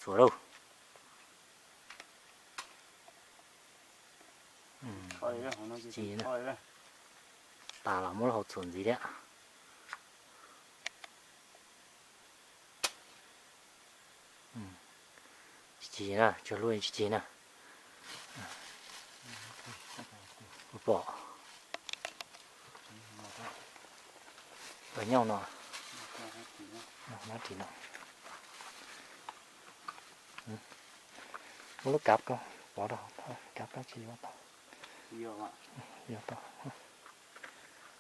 sủa đâu. Chỉ nè. Ta là muốn học chuẩn gì đấy ạ. Chỉ nè, cho luôn chỉ nè. Bỏ. Với nhau nó. Nó chỉ nó. Một lúc cặp không? Bỏ đâu. Thôi, cặp nó chỉ vào tao. Vô tao.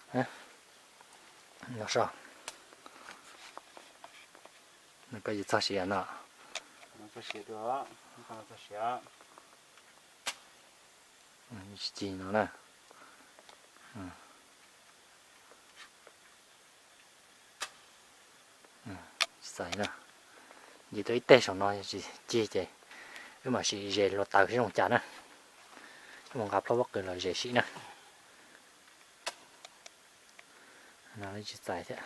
Hả? Nó sao? Nó có gì sao xỉa nè? Nó có xỉa được, nó có xỉa. Chỉ nó nè. Sai nè. Gì tới tê xong nó chỉ chứ. Nhưng mà chỉ dễ lột tàu cái trong chả nè. Mong gặp nó bắt được là dễ xí nè. Nó chỉ sai thế.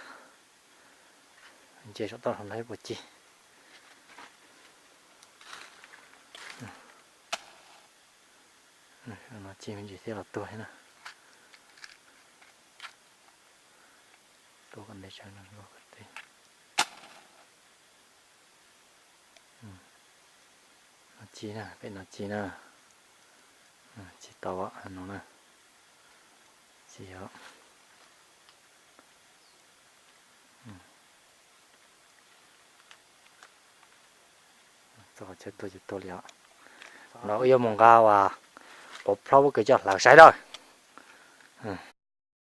Chế xong tao không thấy bột chi. Nó chi mình chỉ thấy là tôi nè. Tôi còn để cho nó ngồi cái tí. Nó chi nè, bên nó chi nè. Chi tao á, nó nè. Chi đó. Tôi chết tôi liệu. Nó yêu mong cao à. Có phao cái cho là sai rồi.